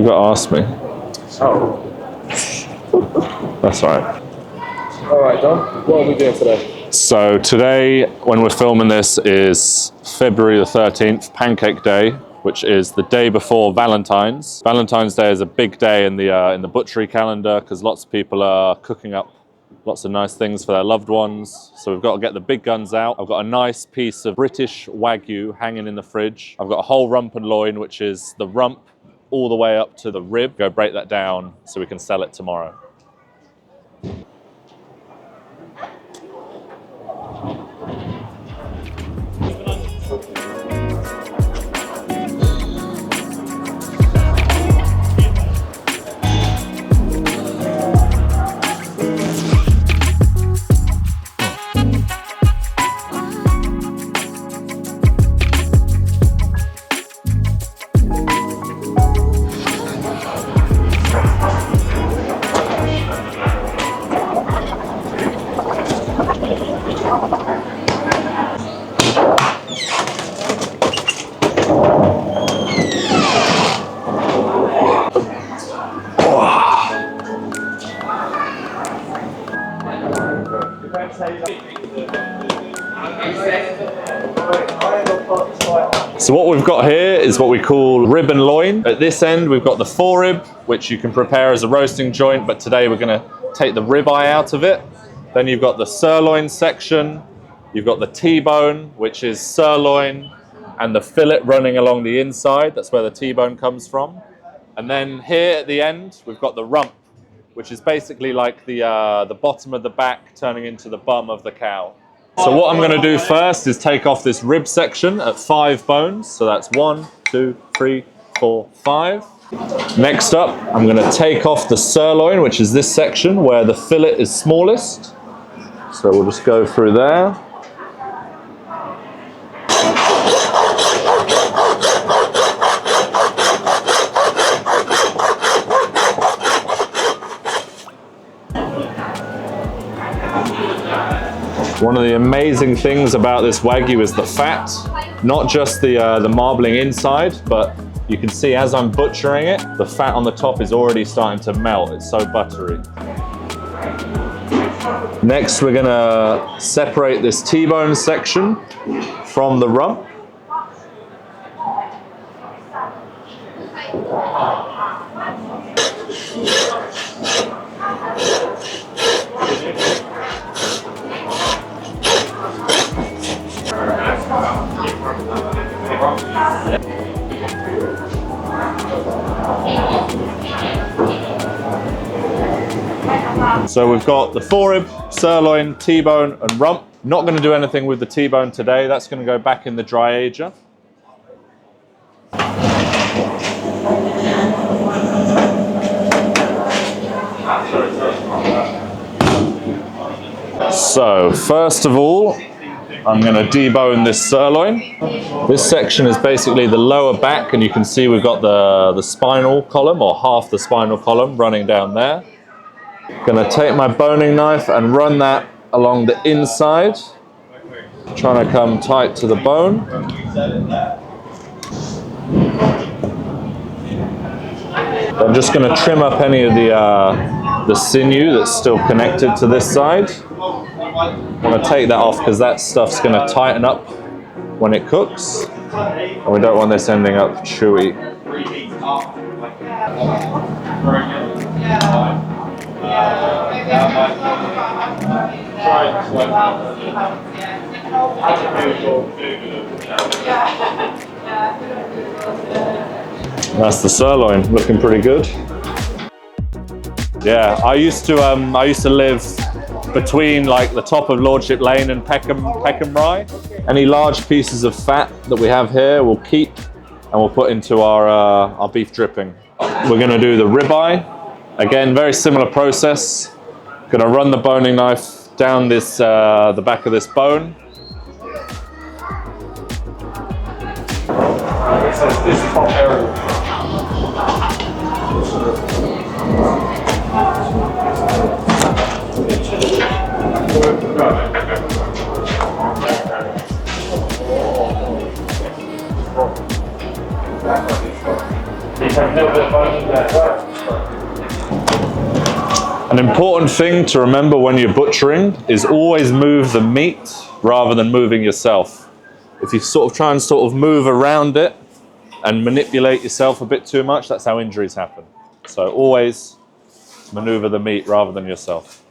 got to ask me. Oh. That's all right. All right, Don. What are we doing today? So today, when we're filming this, is February the 13th, Pancake Day, which is the day before Valentine's. Valentine's Day is a big day in the butchery calendar because lots of people are cooking up lots of nice things for their loved ones. So we've got to get the big guns out. I've got a nice piece of British Wagyu hanging in the fridge. I've got a whole rump and loin, which is the rump all the way up to the rib. Go break that down so we can sell it tomorrow. So what we've got here is what we call rib and loin. At this end, we've got the forerib, which you can prepare as a roasting joint, but today we're going to take the ribeye out of it. Then you've got the sirloin section. You've got the T-bone, which is sirloin, and the fillet running along the inside. That's where the T-bone comes from. And then here at the end, we've got the rump, which is basically like the bottom of the back turning into the bum of the cow. So what I'm going to do first is take off this rib section at 5 bones. So that's 1, 2, 3, 4, 5. Next up, I'm going to take off the sirloin, which is this section where the fillet is smallest. So we'll just go through there. One of the amazing things about this Wagyu is the fat, not just the marbling inside, but you can see as I'm butchering it, the fat on the top is already starting to melt. It's so buttery. Next, we're gonna separate this T-bone section from the rump. So we've got the forerib, sirloin, T-bone and rump. Not going to do anything with the T-bone today. That's going to go back in the dry ager. So first of all, I'm going to debone this sirloin. This section is basically the lower back, and you can see we've got the spinal column, or half the spinal column, running down there. Gonna take my boning knife and run that along the inside, trying to come tight to the bone. I'm just gonna trim up any of the sinew that's still connected to this side. I'm gonna take that off because that stuff's gonna tighten up when it cooks, and we don't want this ending up chewy. That's the sirloin, looking pretty good. Yeah, I used to live between like the top of Lordship Lane and Peckham Rye. Any large pieces of fat that we have here we'll keep and we'll put into our beef dripping. We're going to do the ribeye. Again, very similar process. Going to run the boning knife down this the back of this bone. This top area. An important thing to remember when you're butchering is always move the meat rather than moving yourself. If you try and move around it and manipulate yourself a bit too much, that's how injuries happen. So always maneuver the meat rather than yourself.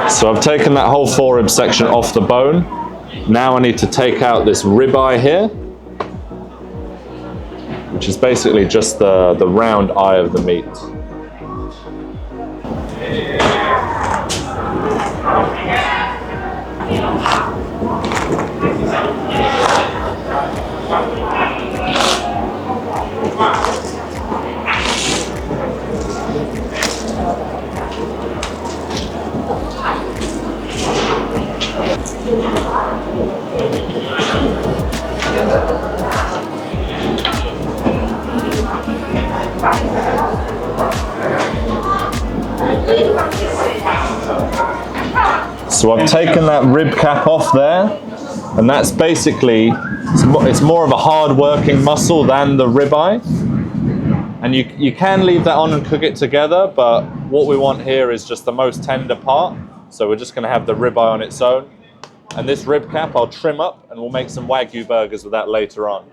So I've taken that whole forerib section off the bone. Now I need to take out this ribeye here, which is basically just the round eye of the meat. So I've taken that rib cap off there, and that's basically, it's more of a hard working muscle than the ribeye. And you can leave that on and cook it together, but what we want here is just the most tender part. So we're just gonna have the ribeye on its own. And this rib cap I'll trim up, and we'll make some Wagyu burgers with that later on.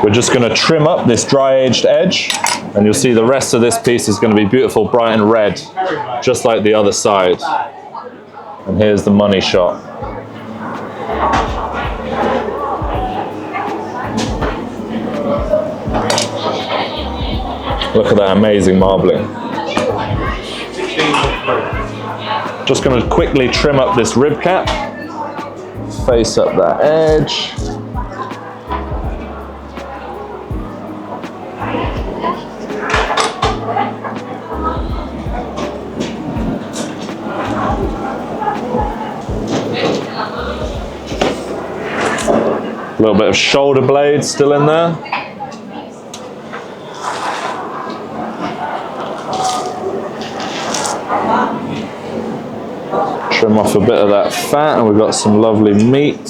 We're just going to trim up this dry-aged edge, and you'll see the rest of this piece is going to be beautiful, bright and red, just like the other side. And here's the money shot. Look at that amazing marbling. Just going to quickly trim up this rib cap, face up that edge. A little bit of shoulder blade still in there. Trim off a bit of that fat, and we've got some lovely meat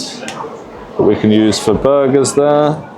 that we can use for burgers there.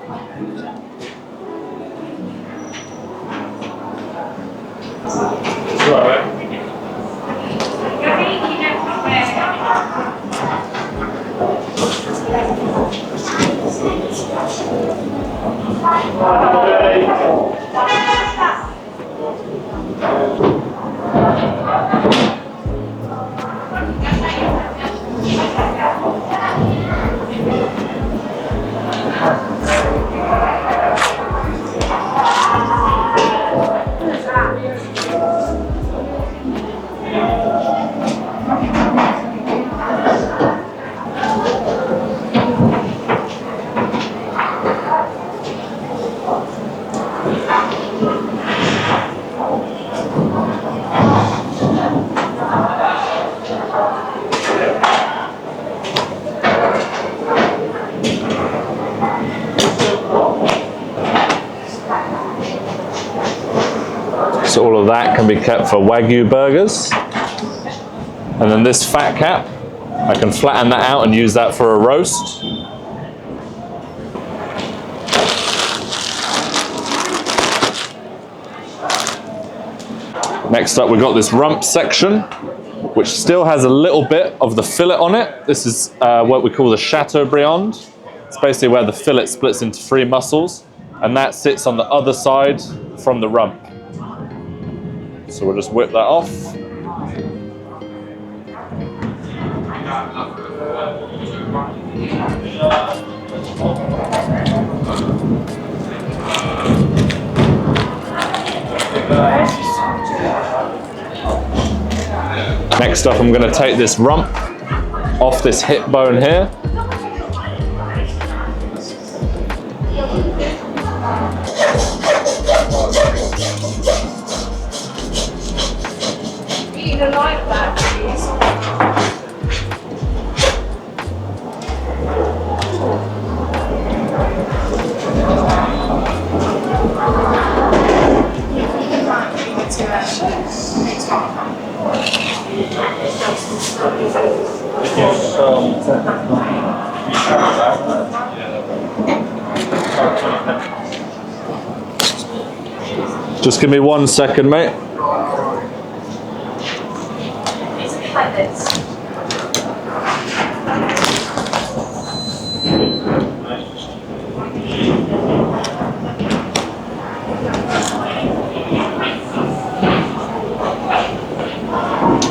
So all of that can be kept for Wagyu burgers. And then this fat cap, I can flatten that out and use that for a roast. Next up, we've got this rump section, which still has a little bit of the fillet on it. This is what we call the Chateaubriand. It's basically where the fillet splits into 3 muscles, and that sits on the other side from the rump. So we'll just whip that off. Next up, I'm going to take this rump off this hip bone here. either like that, please. Just give me 1 second, mate.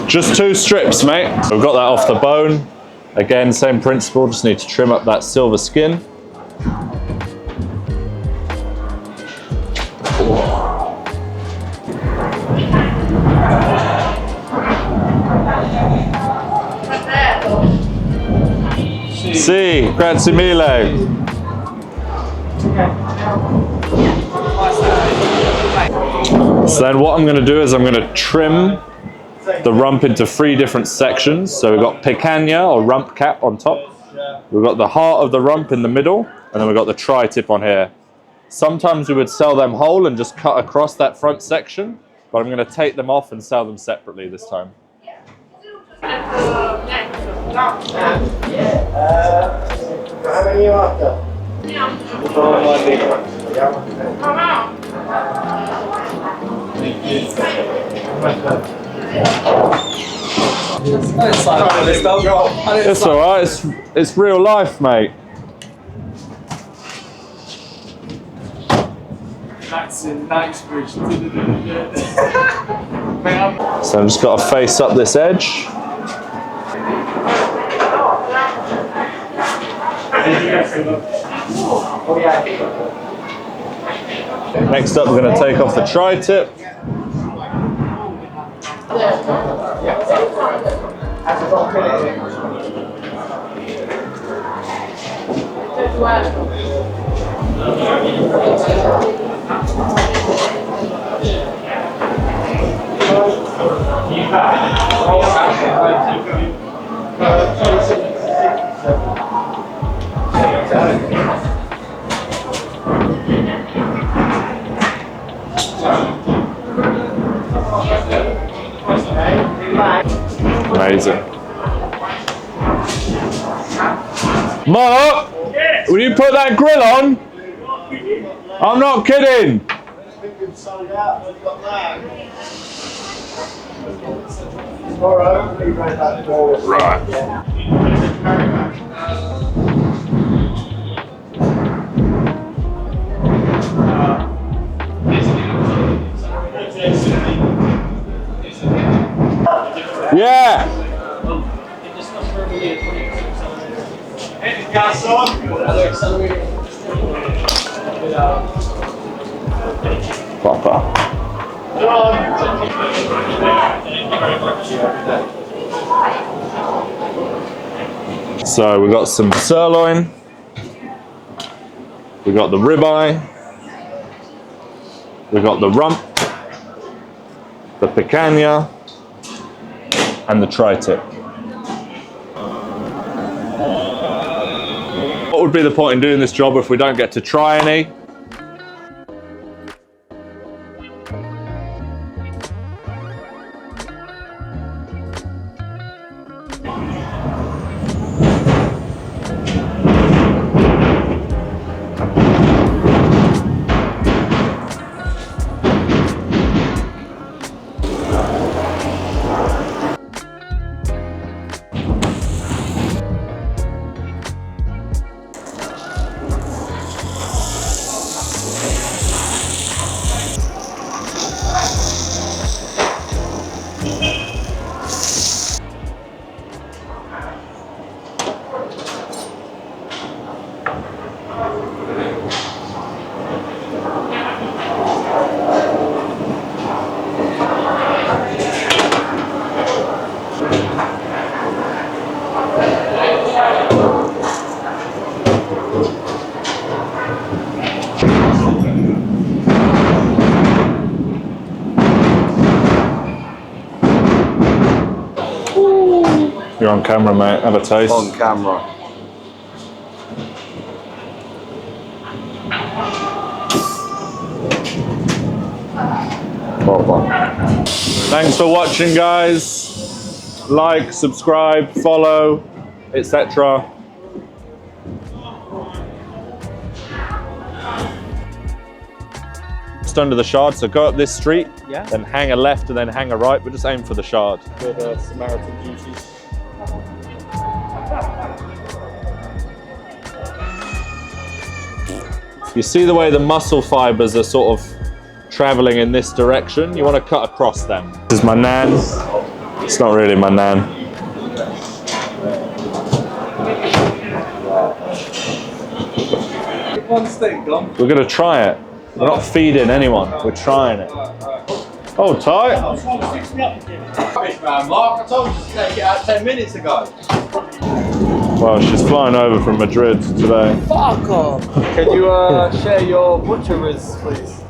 Just 2 strips, mate. We've got that off the bone. Again, same principle, just need to trim up that silver skin. Sì, grazie mille. So then what I'm going to do is I'm going to trim the rump into 3 different sections. So we've got picanha or rump cap on top. We've got the heart of the rump in the middle, and then we've got the tri-tip on here. Sometimes we would sell them whole and just cut across that front section, but I'm going to take them off and sell them separately this time. How many are you after? It's alright, it's real life, mate. That's in Knightsbridge. So I've just got to face up this edge. Next up, we're going to take off the tri-tip. Amazing. Mark, will you put that grill on? I'm not kidding. Right. Yeah. Proper. So we've got some sirloin, we've got the ribeye, we've got the rump, the picanha, and the tri-tip. What would be the point in doing this job if we don't get to try any? On camera, mate. Have a taste. On camera. Proper. Thanks for watching, guys. Like, subscribe, follow, etc. Just under the shard, so go up this street, then hang a left and then hang a right, but just aim for the shard. Good Samaritan duties. You see the way the muscle fibers are sort of traveling in this direction? You want to cut across them. This is my nan. It's not really my nan. One steak, Dom. We're going to try it. We're not feeding anyone. We're trying it. Oh, tight. Man, Mark, I told you to take it out 10 minutes ago. Well, she's flying over from Madrid today. Fuck off! Can you share your butcheries, please?